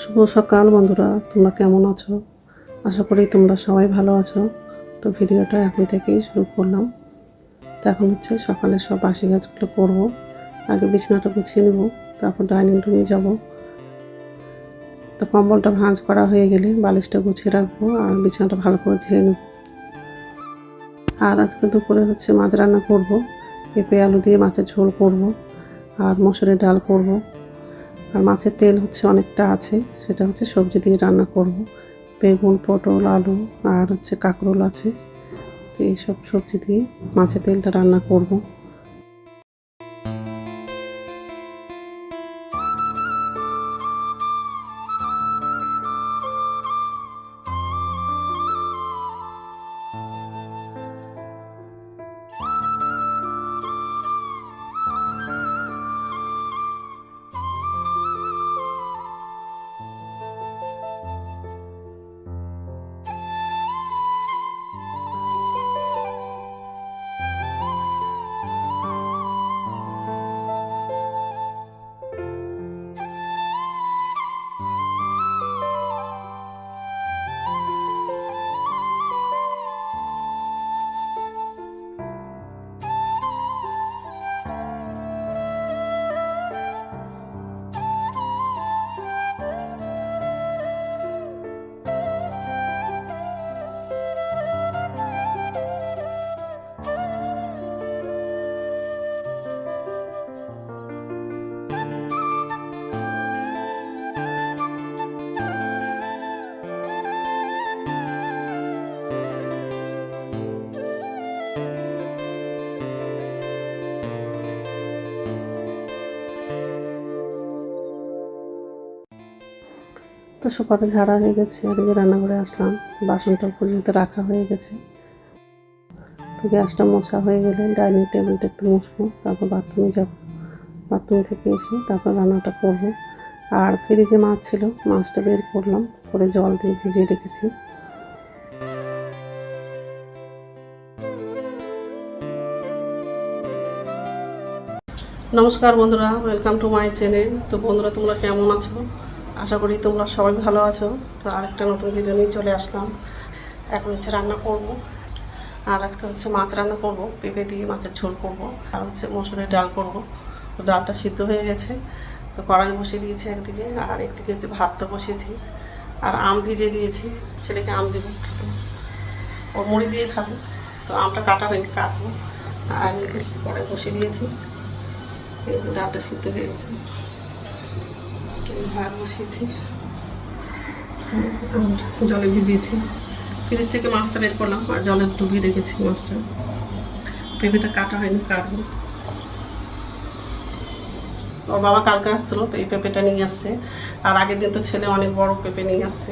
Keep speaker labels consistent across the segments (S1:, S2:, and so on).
S1: শুভ সকাল বন্ধুরা, তোমরা কেমন আছো? আশা করি তোমরা সবাই ভালো আছো। তো ভিডিওটা এখন থেকেই শুরু করলাম। তো এখন হচ্ছে সকালে সব বাসি কাজগুলো করব। আগে বিছানাটা গুছিয়ে নেব, তারপর ডাইনিং রুমে যাব। তো কম্বলটা ভাঁজ করা হয়ে গেলে বালিশটা গুছিয়ে রাখবো আর বিছানাটা ভালো করে ধুয়ে নেব। আর আজকে দুপুরে হচ্ছে মাছ রান্না করব। পেঁপে আলু দিয়ে মাছের ঝোল করব আর মসুরের ডাল করব। আর মাছের তেল হচ্ছে অনেকটা আছে, সেটা হচ্ছে সবজি দিয়ে রান্না করব। বেগুন, পটল, আলু আর হচ্ছে কাঁকরোল আছে। তো এইসব সবজি দিয়ে মাছের তেলটা রান্না করব। তো সোফাটা ঝাড়া হয়ে গেছে, আর এই যে রান্নাঘরে আসলাম। বাসনটা পর্যন্ত রাখা হয়ে গেছে। তো গ্যাসটা মোছা হয়ে গেলে ডাইনিং টেবিলটা একটু মুছবো, তারপর বাথরুমে যাব। বাথরুম থেকে এসে তারপর রান্নাটা করব। আর ফ্রিজে মাছ ছিল, মাছটা বের করলাম, করে জল দিয়ে ভিজিয়ে রেখেছি। নমস্কার বন্ধুরা, ওয়েলকাম টু মাই চ্যানেল। তো বন্ধুরা, তোমরা কেমন আছো? আশা করি তোমরা সবাই ভালো আছো। তো আরেকটা নতুন ভিডিও নিয়ে চলে আসলাম। এখন হচ্ছে রান্না করব। আর আজকে হচ্ছে মাছ রান্না করব, পেঁপে দিয়ে মাছের ঝোল করব। আর হচ্ছে মসুরের ডাল করব। তো ডালটা সিদ্ধ হয়ে গেছে, তো কড়াই বসিয়ে দিয়েছি একদিকে, আর একদিকে হচ্ছে ভাতটা বসিয়েছি। আর আম ভিজিয়ে দিয়েছি, ছেলেকে আম দেবো, ও মুড়ি দিয়ে খাবো। তো আমটা কাটা হয়নি, কাটবো। আর এই যে কড়াই বসিয়ে দিয়েছি, এই যে ডালটা সিদ্ধ হয়ে গেছে। ভাত বসিয়েছি, জলে ভিজিয়েছি। ফ্রিজ থেকে মাছটা বের করলাম আর জলে ডুবিয়ে রেখেছি মাছটা। পেঁপেটা কাটা হয়নি, কাটবো। ওর বাবা কালকে আসছিলো, তো এই পেঁপেটা নিয়ে আসছে। আর আগের দিন তো ছেলে অনেক বড় পেঁপে নিয়ে আসছে।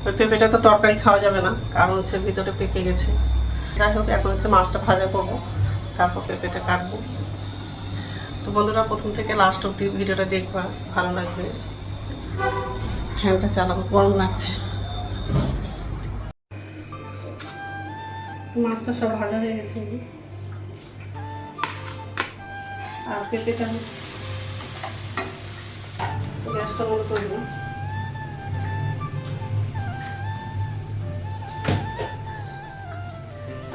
S1: ওই পেঁপেটা তো তরকারি খাওয়া যাবে না, কারণ হচ্ছে ভিতরে পেকে গেছে। যাই হোক, এখন হচ্ছে মাছটা ভাজা করবো, তারপর পেঁপেটা কাটবো। তো বন্ধুরা, প্রথম থেকে লাস্ট অব্দি ভিডিওটা দেখবা, ভালো লাগবে। ফ্যানটা চালাবো, গরম লাগছে। তো মাছটা সব ভাজা হয়ে গেছে, আর পেঁপেটা গ্যাসটা বন্ধ করে দেবো।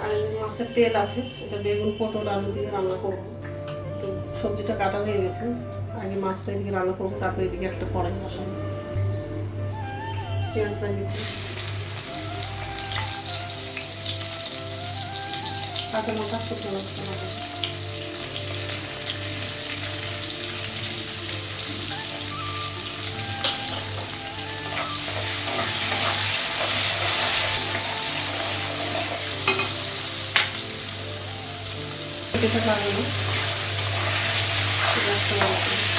S1: আর মাছের তেল আছে, এটা বেগুন, পটল, আলু দিয়ে রান্না করবো। তো সবজিটা কাটা হয়ে গেছে, আগে মাছটা এদিকে রান্না করবো, তারপরে এদিকে একটা কড়াই বসাবো। পেঁয়াজ লাগিয়েছি, কাঁচা লঙ্কা, শুকনো লঙ্কা লাগাবো। পেঁপেটা লাগাবো, গ্যাসটা বন্ধ করবো।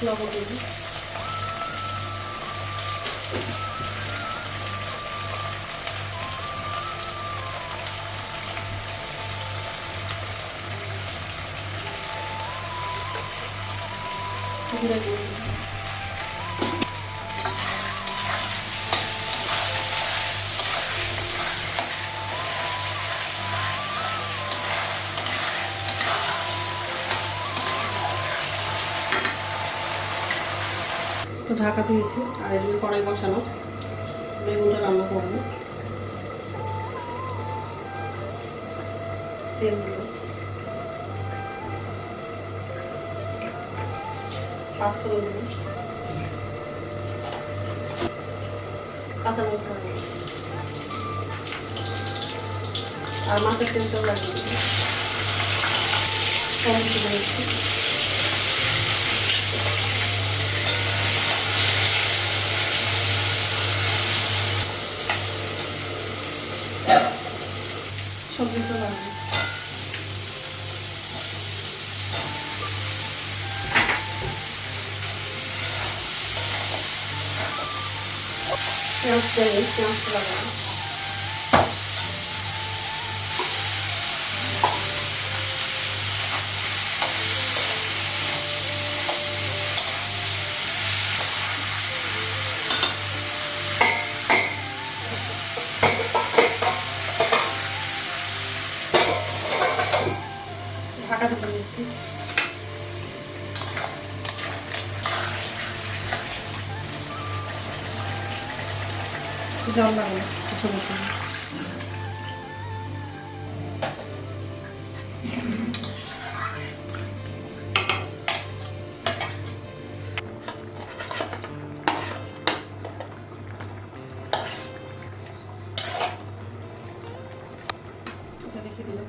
S1: লবণ দিবি। জিরে দিয়ে দিবি। তো ঢাকা দিয়েছি আর এদিকে কড়াই বসানো, বেগুনটা রান্না করবো। তেল দেবো, পাঁচফোড়ন দেবো, কাঁচা লঙ্কা দেবো আর মাছের তেলটাও লাগিয়ে দেবো। টমেটো দিচ্ছি, সবজিটা লাগাবো। পেঁয়াজটা লাগাবো। ঢাকা দিয়ে দিচ্ছি। জল লাগাবো কিছু মতো। এটা রেখে দিলাম।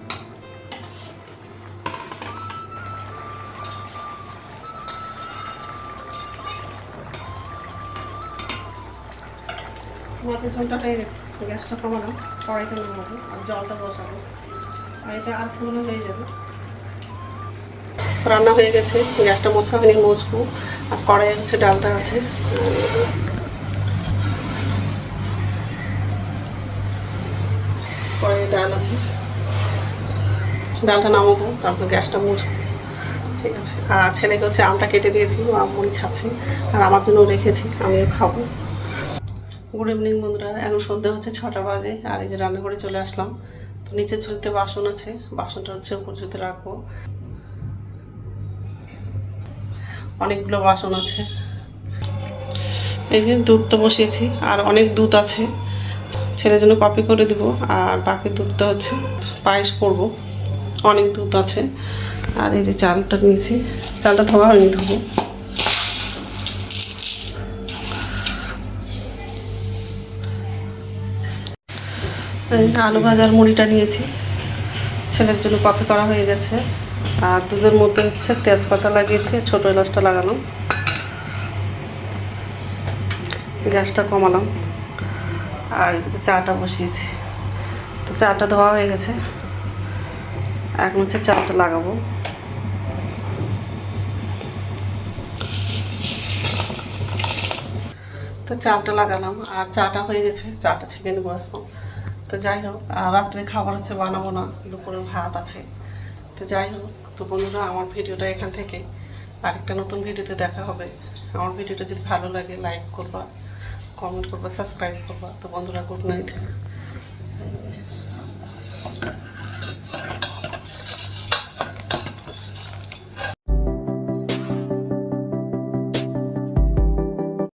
S1: মাছের ঝোলটা হয়ে গেছে, গ্যাসটা কমালাম, কড়াইতে নামাবো আর জলটা বসাবো আর এটা আর পুরো হয়ে যাবে। রান্না হয়ে গেছে, গ্যাসটা মোছা হয়নি, মুছবো। আর কড়াইয়ে হচ্ছে ডালটা আছে, কড়াইয়ে ডাল আছে, ডালটা নামাবো, তারপর গ্যাসটা মুছবো। ঠিক আছে। আর ছেলেকে হচ্ছে আমটা কেটে দিয়েছি, ও আম মুড়ি খাচ্ছে আর আমার জন্য রেখেছি, আমিও খাবো। গুড ইভিনিং বন্ধুরা, এখন সন্ধ্যা হচ্ছে 6টা বাজে আর এই যে রান্না করে চলে আসলাম। তো নিচের ঝুড়িতে বাসন আছে, বাসনটা হচ্ছে উপর ঝুড়িতে রাখবো। অনেকগুলো বাসন আছে। এই যে দুধটা বসিয়েছি আর অনেক দুধ আছে, ছেলের জন্য কফি করে দিব আর বাকি দুধটা হচ্ছে পায়েস করবো। অনেক দুধ আছে। আর এই যে চালটা নিয়েছি, চালটা ধোয়া হয়নি, ধোবো। আলু ভাজার মুড়িটা নিয়েছি, ছেলের জন্য কফি করা হয়ে গেছে। আর দুধের মধ্যে হচ্ছে তেজপাতা লাগিয়েছি, ছোটো এলাচটা লাগানো। গ্যাসটা কমালাম আর চাটা বসিয়েছি। তো চাটা ধোয়া হয়ে গেছে, এখন হচ্ছে চাটা লাগাবো। তো চাটা লাগালাম আর চাটা হয়ে গেছে, চাটা ছেঁকে নেবো এখন। তো যাই হোক, আর রাত্রে খাবার হচ্ছে বানাবো না, দুপুরের ভাত আছে। তো যাই হোক, তো বন্ধুরা আমার ভিডিওটা এখান থেকে আরেকটা নতুন ভিডিওতে দেখা হবে। আমার ভিডিওটা যদি ভালো লাগে লাইক করবা, কমেন্ট করবা, সাবস্ক্রাইব করবা। তো বন্ধুরা, গুড নাইট।